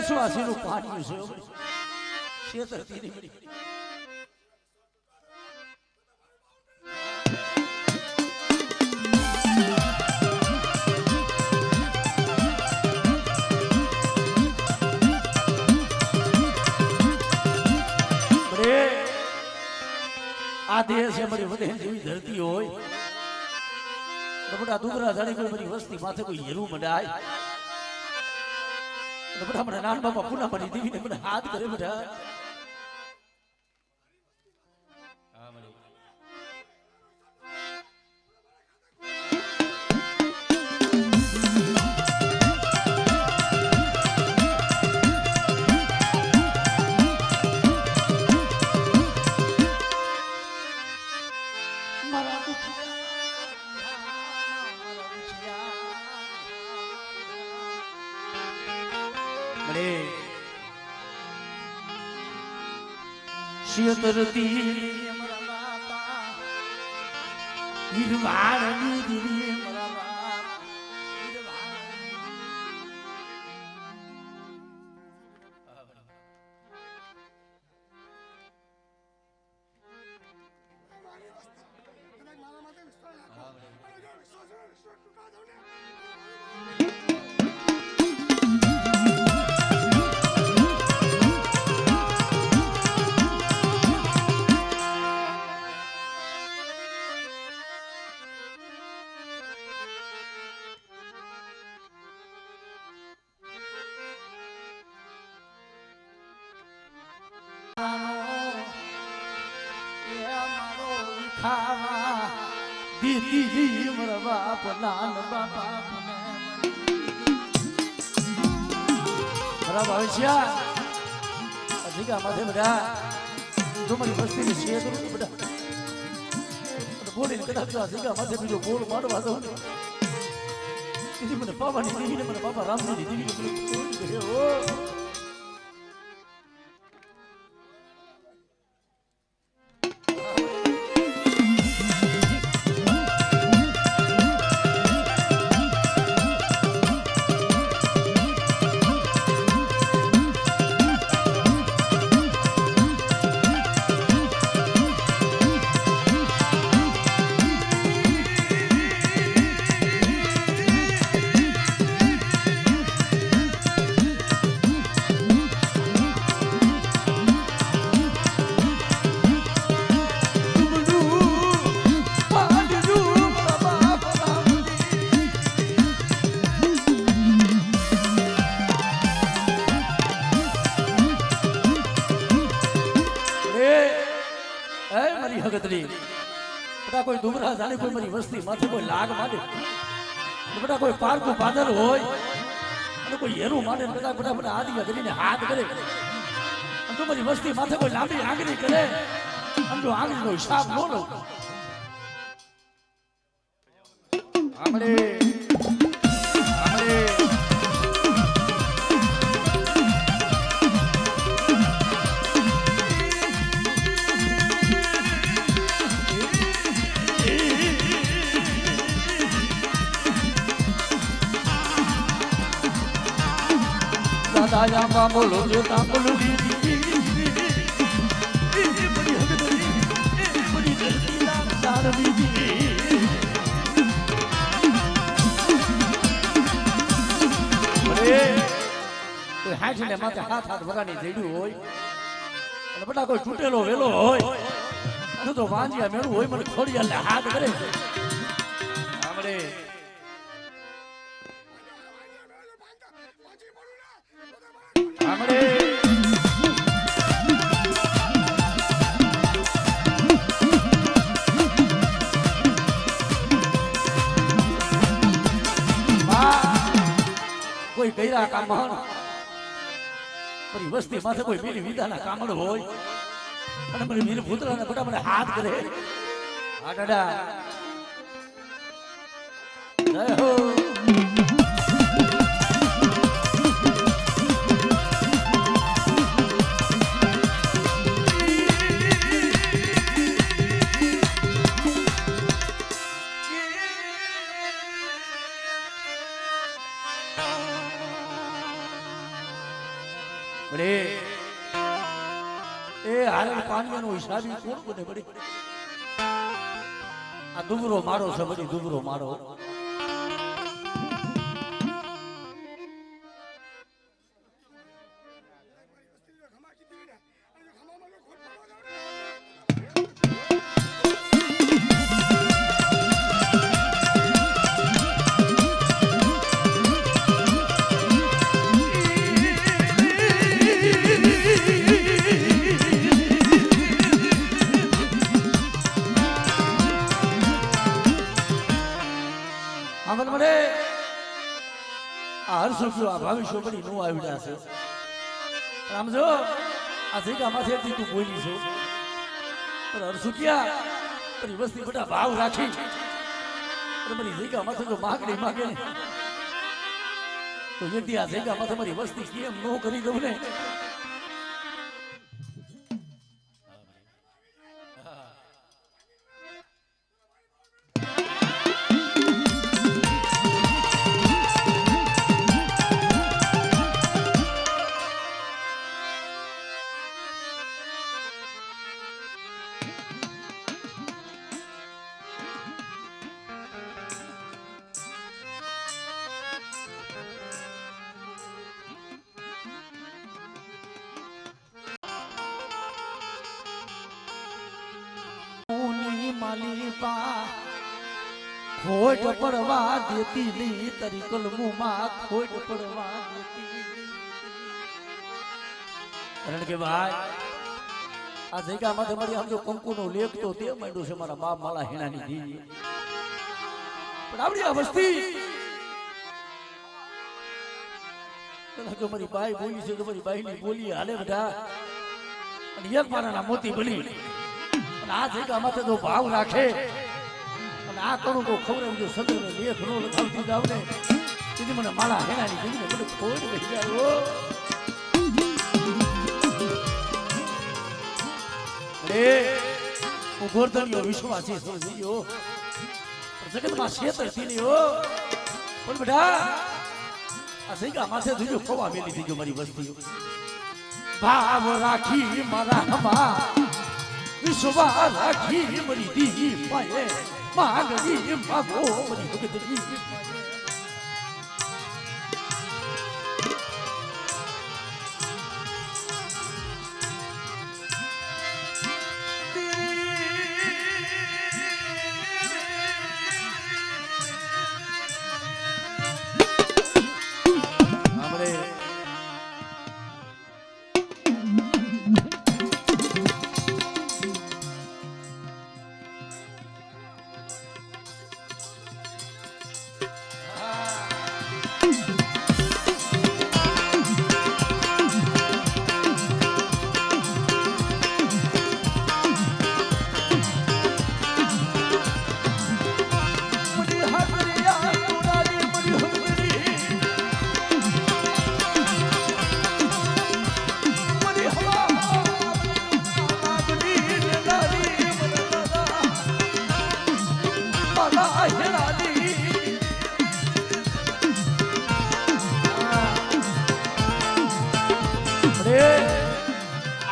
વિશ્વાસીનું પાડ્યું છે છેતરતી મળી આ દેહ છે મારી વધે જેવી ધરતી હોય બધા દુગરા જાણી કોઈ મારી વસ્તી માથે કોઈ હીરું મંડાય બધા મને નાન બાપા પુના મારી દીવીને મને હાથ કરે બધા શિયતરતી મારા બાપા નિર્વાણની દીવી મારા બાપ ખાવા દીદી મારા બાપ નાન બાપા બરાબર આવે છે અધિકા માથે બધા તમારી વસ્તીને શેર કરું બધા બોલીને કદાચ અધિકા માથે બીજો બોલ મારવા દઉં મને બાબાની દેવીને મને બાબા રામની દેવીને ઓ કોઈ ડુમરા જાણે કોઈ મારી વસ્તી માથે કોઈ લાગ માંડે બધા કોઈ પારકું પાદર હોય અને કોઈ હેરું માંડે બધા બધા બધા આદિયા કરીને હાથ કરે અને મારી વસ્તી માથે કોઈ લાંબી આંગળી કરે અને જો આંગળીનો હિસાબ ન લો આમરે દાયા બોલો જો તાંબલો દીદી બડી હગદરી બડી દર્દી દાર દીદી બડે કોઈ હાથને માથે હાથ વગાની જડ્યું હોય અને બટા કોઈ તૂટેલો વેલો હોય અને તો વાંજિયા મેળું હોય મને ખોડિયા હાથ કરે આમડે આમડે કોઈ કઈરા કામણ મારી વસ્તી માથે કોઈ મેરી વિદાના કામણ હોય અને મને વીર પુત્રને બધા મને હાથ કરે હા દાદા જય હો બડે એ હારે પાણીનો હિસાબી કોણ બને બડે આ દુબરો મારો છે બડી દુબરો મારો ભવિષ્ય બની નો આવડ્યા છે આમ જો આ જગ્યા માંથી તું બોલી છો પણ હરસુકિયા તારી વસ્તી બધા ભાવ રાખી મારી જગ્યા માંથી જો માગણી માગે ને તો યદી આ જગ્યા માંથી મારી વસ્તી કેમ નો કરી દઉં ને ખોટ પડવા દેતી નહીં તારી કલમુમાં ખોટ પડવા દેતી કારણ કે ભાઈ આ જગ્યામાં તમારી આમ જો કંકુનો લેખ તો તે માંડ્યો છે મારા બાપ માલા હેણાની દેવી પણ આવડી આ વસ્તી જો મારી બાઈ બોલી છે તો મારી બાઈની બોલી હાલે બધા અને એક મારાના મોતી બની અને આ જગ્યામાં તો ભાવ રાખે આ કરું તો ખબર જો સદર લેખ નો લખાવતી જાવ ને તેથી મને માળા હેણાની જીવીને મને ખોટ રહી જાય અરે હું ગોરધણીઓ વિશ્વાસી સમજીયો જગતમાં શેતર થી હો પણ બેટા આ જગ્યા માથે દુજો ખોવા મેલી દીજો મારી વસ્તી ભાવ રાખી મારા હમા વિશ્વાસ રાખી મારી દીવી પાયે માગણી માગો મારી ભગતની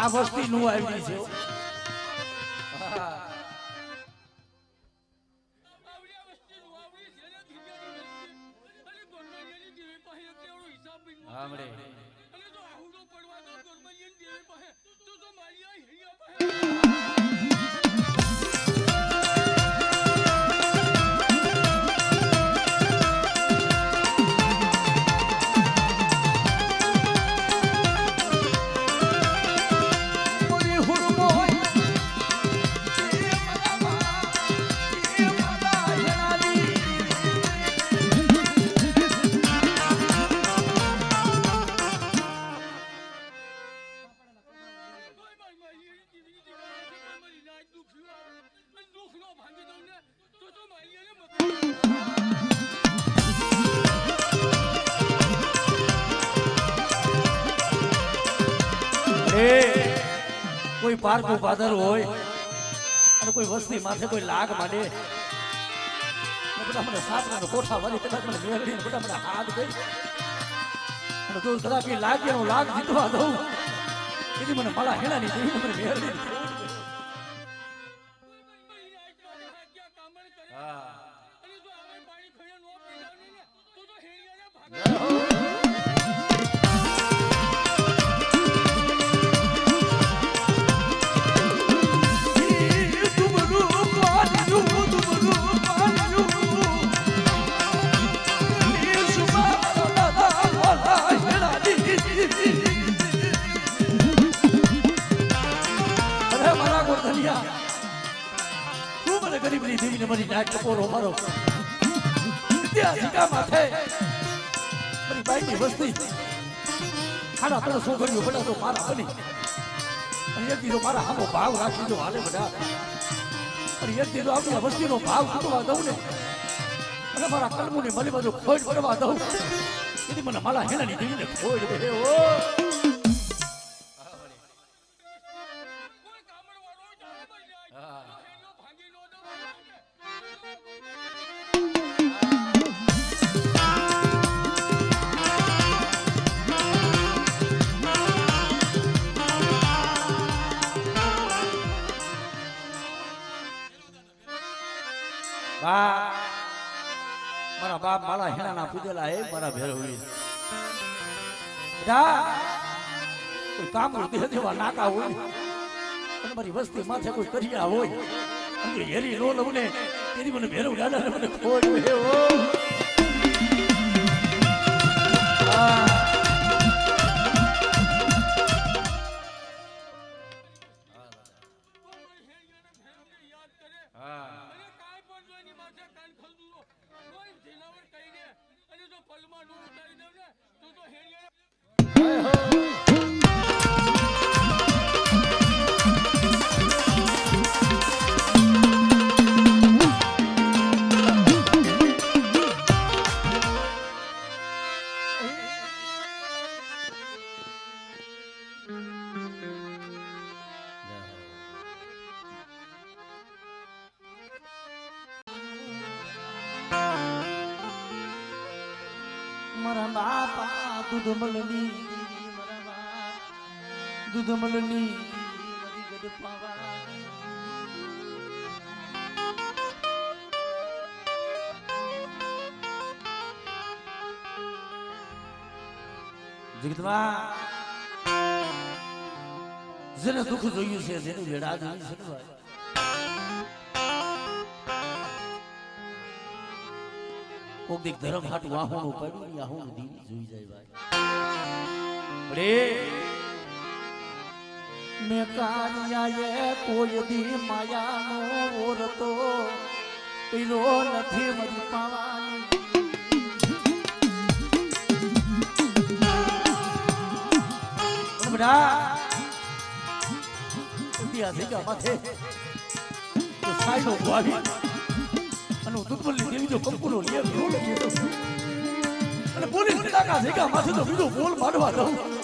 આ વસ્તી નું આવી છે કોઈ પારકું પાદર હોય અને કોઈ વસ્તી માથે કોઈ લાગ માંડે બધા મને સાતરાનો કોઠા વાળી કદાચ મને મેળવીને બધા મને હાથ ગઈ જો કદાચ એ લાગે હું લાગ જીતવા દઉં એની મને મારા હેણાની દેવીને મને મેળવી ગરીબની દેવીને મારી નાક ટપોરો મારો ત્યાં સીધા માથે મારી બાઈની વસ્તી ખાડા પેલો શું કર્યું બધા તો મારા બની અને એક દીધો મારા હામો ભાવ રાખી દો હાલે બધા અને એક દીધો આપણી વસ્તીનો ભાવ ચૂકવા દઉં ને અને મારા કલમુને મળી બધું ખોટ કરવા દઉં એની મને મારા હેણાની દેવીને ખોટ દે ઓ મારા બાપ મારા હેણાના પૂજેલા હે મારા ભેરવી કોઈ કામ દેવા નાકા હોય અને મારી વસ્તી માથે કોઈ કરિયા હોય અને હેરી નો લઉં ને એની મને ભેરવ દાદા મને ખોટ હે ઓ મારા બાપા દૂધ મળની મારા બાપ દૂધ મળની મારી ગદ પાવા જગતમાં જેને દુઃખ જોયું છે જેને વેડા જોયું છે ભાઈ કોક દીક ધર્મ હાટું વાહોનું પડ્યું ને આહોનું દીવી જોઈ જાય ભાઈ મેં કારિયાએ કોઈ દી માયાનો ઓરતો પીરો નથી મરી પાવાની બડા ઇન્ડિયા જગ્યા માથે તો સાઈડો વાવી અને દુર્બલની દેવી જો કંકુનો લે રોલ કેતો અને પોલીસ કાકા જગ્યા માથે તો બીજો બોલ મારવા દઉં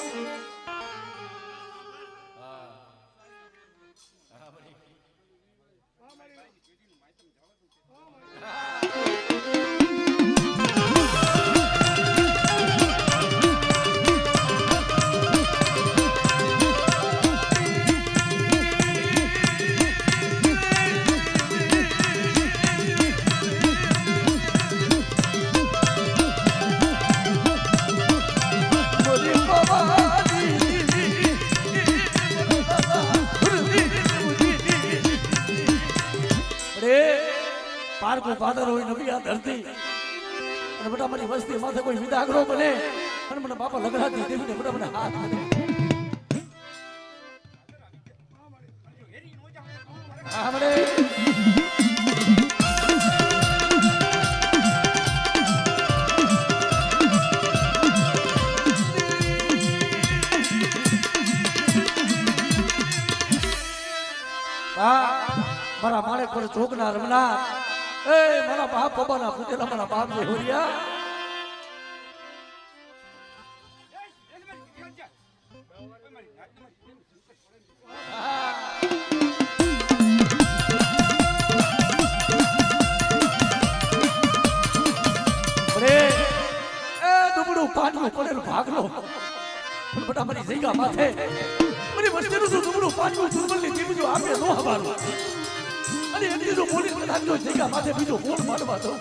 પારકો પાદર હોય નબી આ ધરતી અને બેટા મારી વસ્તી માથે કોઈ વિદાગરો બને અને મને બાપા લગડાતી દેવીને બેટા મને હાથ મને આમડે મારા માળે પર ચોકના રમનાર એ મારા બાપ બાબાના પૂતેલા મારા બાપ જે હોરિયા દુબળું પાણીઓ પડેલ ભાગલો પણ બટા મારી જગ્યા માથે મારી વસ્તીનું દુબળું પાણીઓ દુર્બલની જીવજો આપે નો હવારું અને એની જો બોલી કદાચ જો જગ્યા માથે બીજો બોલ માંડવા દઉં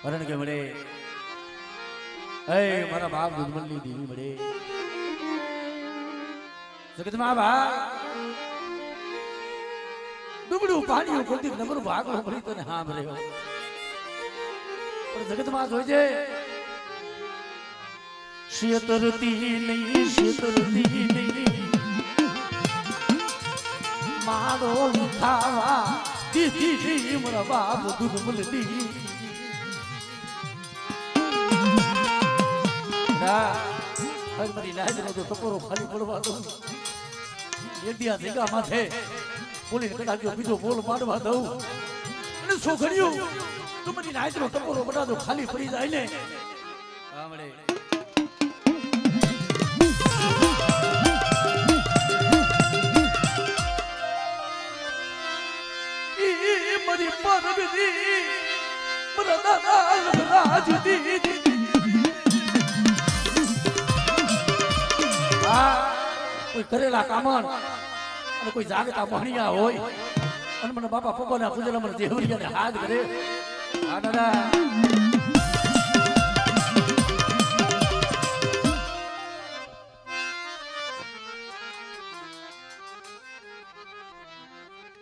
કારણ કે મળે એ મારા બાપ દુર્બલની દેવી મળે જગતમાં બા દુબળું પાણીઓ ખોટી નંબર ભાગો મળી તને હા ભર્યો પણ જગતમાં જોઈજે શેતરતી નહીં મારો ખાવા દીધી મારા બાપ દુર્બલની મારી લાજ નો ટકોરો ખાલી પડવા દઉં એડિયા જગ્યા માથે બોલીને કદાચ બીજો બોલ માંડવા દઉં અને છોકરીઓ તું મારી લાજ નો ટકોરો બના દો ખાલી પડી જાય ને આમળે ઈ મારી પરબી મારા દાદા રાજદી કોઈ કરેલા કામણ અને કોઈ જાગતા ભણિયા હોય અને મને બાપા પપ્પાના પૂજેલા મને દેવરિયાને હાથ કરે હા દાદા